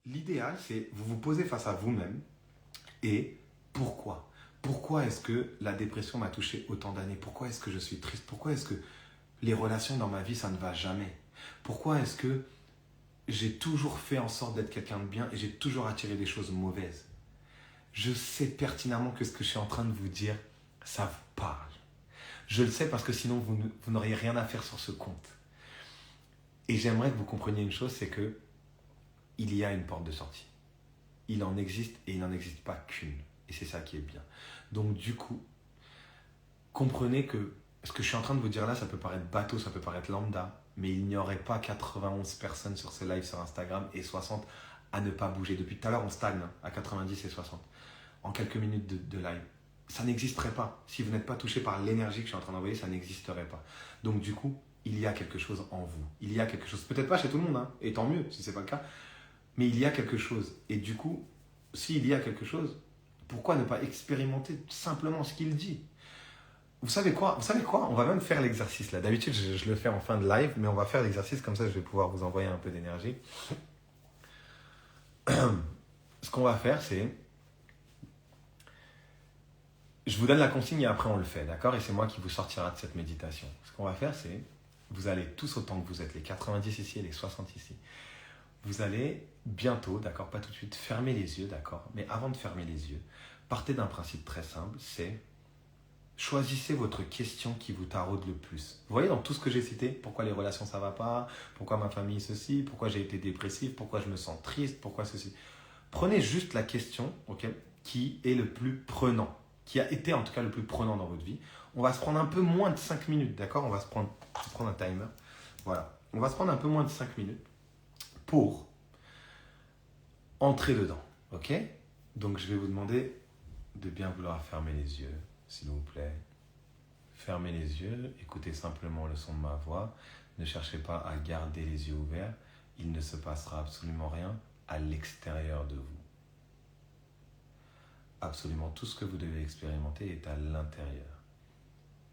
L'idéal, c'est vous vous posez face à vous-même et pourquoi? Pourquoi est-ce que la dépression m'a touché autant d'années? Pourquoi est-ce que je suis triste? Pourquoi est-ce que les relations dans ma vie, ça ne va jamais? Pourquoi est-ce que j'ai toujours fait en sorte d'être quelqu'un de bien et j'ai toujours attiré des choses mauvaises? Je sais pertinemment que ce que je suis en train de vous dire, ça vous parle. Je le sais parce que sinon, vous n'auriez rien à faire sur ce compte. Et j'aimerais que vous compreniez une chose, c'est que il y a une porte de sortie. Il en existe et il n'en existe pas qu'une. Et c'est ça qui est bien. Donc du coup, comprenez que ce que je suis en train de vous dire là, ça peut paraître bateau, ça peut paraître lambda, mais il n'y aurait pas 91 personnes sur ce live sur Instagram et 60 à ne pas bouger. Depuis tout à l'heure, on stagne à 90 et 60 en quelques minutes de live. Ça n'existerait pas. Si vous n'êtes pas touché par l'énergie que je suis en train d'envoyer, ça n'existerait pas. Donc du coup, il y a quelque chose en vous. Il y a quelque chose, peut-être pas chez tout le monde, et tant mieux si ce n'est pas le cas, mais il y a quelque chose. Et du coup, s'il y a quelque chose, pourquoi ne pas expérimenter simplement ce qu'il dit? Vous savez quoi? On va même faire l'exercice là. D'habitude, je le fais en fin de live, mais on va faire l'exercice comme ça, je vais pouvoir vous envoyer un peu d'énergie. Ce qu'on va faire, c'est... Je vous donne la consigne et après on le fait, d'accord? Et c'est moi qui vous sortira de cette méditation. Ce qu'on va faire, c'est... Vous allez tous autant que vous êtes, les 90 ici et les 60 ici. Vous allez bientôt, d'accord? Pas tout de suite, fermer les yeux, d'accord? Mais avant de fermer les yeux, partez d'un principe très simple, c'est... Choisissez votre question qui vous taraude le plus. Vous voyez dans tout ce que j'ai cité, pourquoi les relations ça va pas, pourquoi ma famille ceci, pourquoi j'ai été dépressif, pourquoi je me sens triste, pourquoi ceci. Prenez juste la question, ok, qui est le plus prenant, qui a été en tout cas le plus prenant dans votre vie. On va se prendre un peu moins de 5 minutes, d'accord? On va se prendre un timer. Voilà. On va se prendre un peu moins de 5 minutes pour entrer dedans, ok? Donc je vais vous demander de bien vouloir fermer les yeux, s'il vous plaît. Fermez les yeux, écoutez simplement le son de ma voix. Ne cherchez pas à garder les yeux ouverts. Il ne se passera absolument rien à l'extérieur de vous. Absolument tout ce que vous devez expérimenter est à l'intérieur.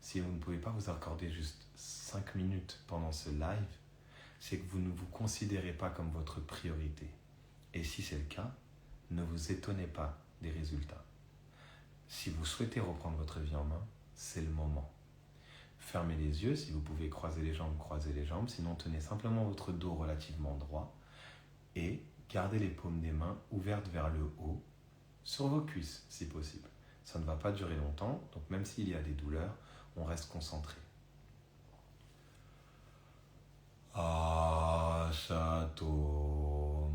Si vous ne pouvez pas vous accorder juste 5 minutes pendant ce live, c'est que vous ne vous considérez pas comme votre priorité. Et si c'est le cas, ne vous étonnez pas des résultats. Si vous souhaitez reprendre votre vie en main, c'est le moment. Fermez les yeux, si vous pouvez croiser les jambes, sinon tenez simplement votre dos relativement droit et gardez les paumes des mains ouvertes vers le haut, sur vos cuisses si possible. Ça ne va pas durer longtemps, donc même s'il y a des douleurs, on reste concentré. Asato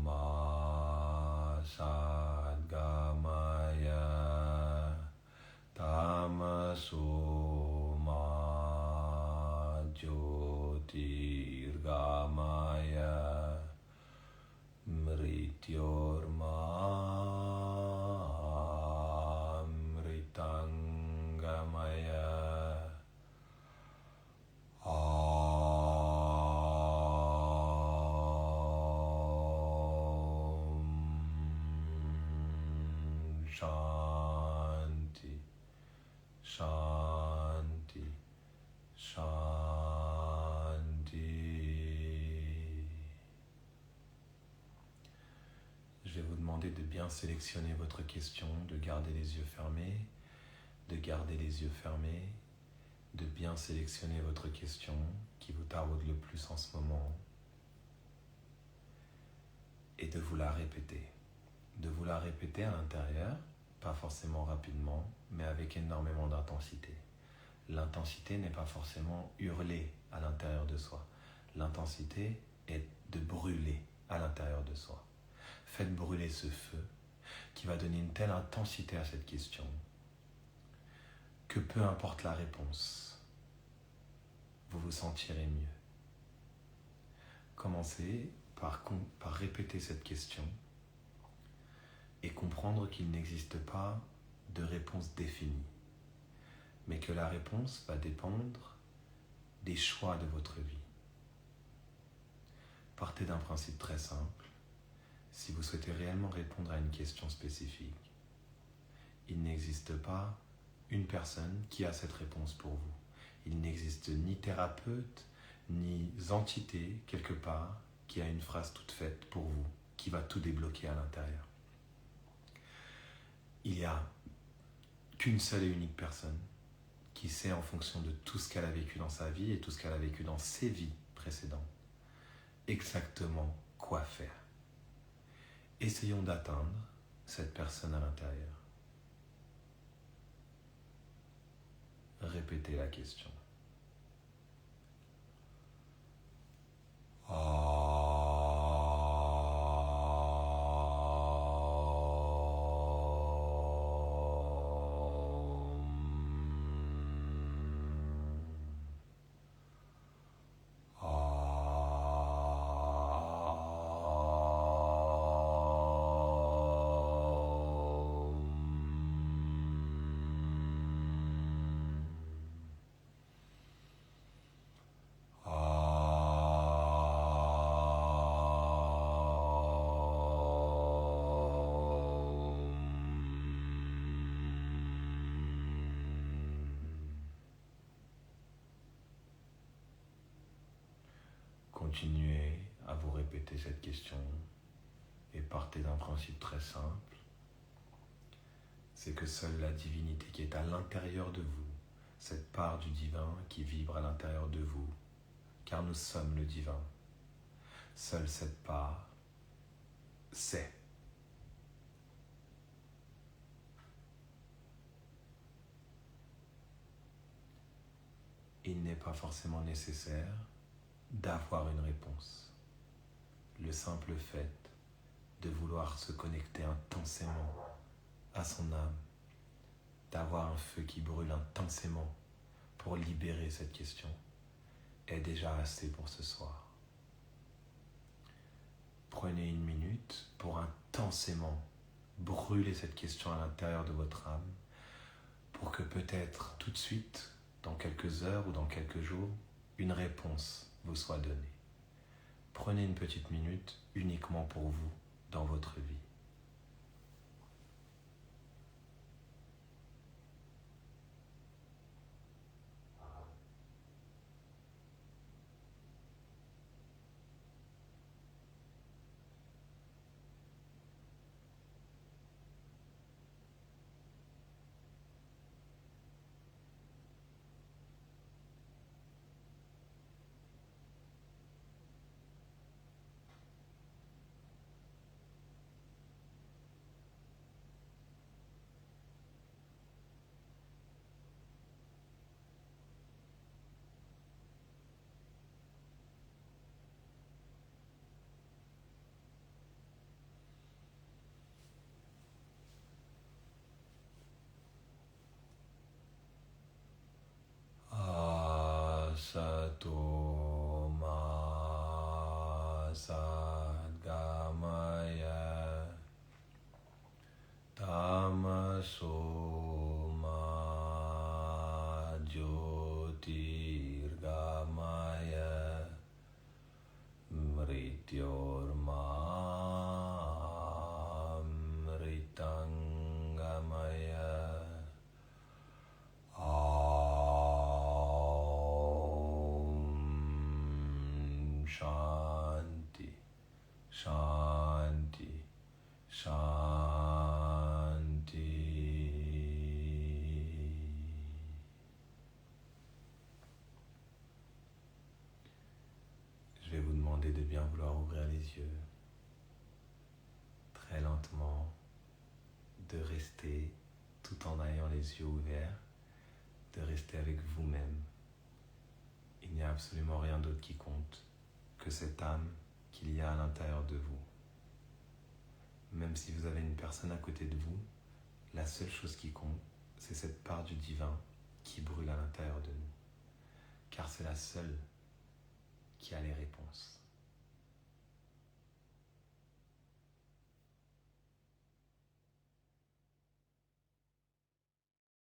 ma sadgamaya tamaso ma jyotirgamaya mrityorma mritangamaya Shanti, Shanti, Shanti. Je vais vous demander de bien sélectionner votre question, de garder les yeux fermés, de garder les yeux fermés, de bien sélectionner votre question qui vous taraude le plus en ce moment et de vous la répéter. De vous la répéter à l'intérieur, pas forcément rapidement, mais avec énormément d'intensité. L'intensité n'est pas forcément hurler à l'intérieur de soi. L'intensité est de brûler à l'intérieur de soi. Faites brûler ce feu qui va donner une telle intensité à cette question que peu importe la réponse, vous vous sentirez mieux. Commencez par répéter cette question et comprendre qu'il n'existe pas de réponse définie, mais que la réponse va dépendre des choix de votre vie. Partez d'un principe très simple. Si vous souhaitez réellement répondre à une question spécifique, il n'existe pas une personne qui a cette réponse pour vous. Il n'existe ni thérapeute, ni entité quelque part qui a une phrase toute faite pour vous, qui va tout débloquer à l'intérieur. Il n'y a qu'une seule et unique personne qui sait, en fonction de tout ce qu'elle a vécu dans sa vie et tout ce qu'elle a vécu dans ses vies précédentes, exactement quoi faire. Essayons d'atteindre cette personne à l'intérieur. Répétez la question. Continuez à vous répéter cette question et partez d'un principe très simple, c'est que seule la divinité qui est à l'intérieur de vous, cette part du divin qui vibre à l'intérieur de vous, car nous sommes le divin, seule cette part sait. Il n'est pas forcément nécessaire d'avoir une réponse. Le simple fait de vouloir se connecter intensément à son âme, d'avoir un feu qui brûle intensément pour libérer cette question, est déjà assez pour ce soir. Prenez une minute pour intensément brûler cette question à l'intérieur de votre âme, pour que peut-être tout de suite, dans quelques heures ou dans quelques jours, une réponse vous soit donnée. Prenez une petite minute uniquement pour vous dans votre vie. Sato ma sadgamaya tamaso ma jyotirgamaya mrityorma mritangamaya Shanti, Shanti, Shanti. Je vais vous demander de bien vouloir ouvrir les yeux, très lentement, de rester, tout en ayant les yeux ouverts, de rester avec vous-même. Il n'y a absolument rien d'autre qui compte que cette âme qu'il y a à l'intérieur de vous. Même si vous avez une personne à côté de vous, la seule chose qui compte, c'est cette part du divin qui brûle à l'intérieur de nous. Car c'est la seule qui a les réponses.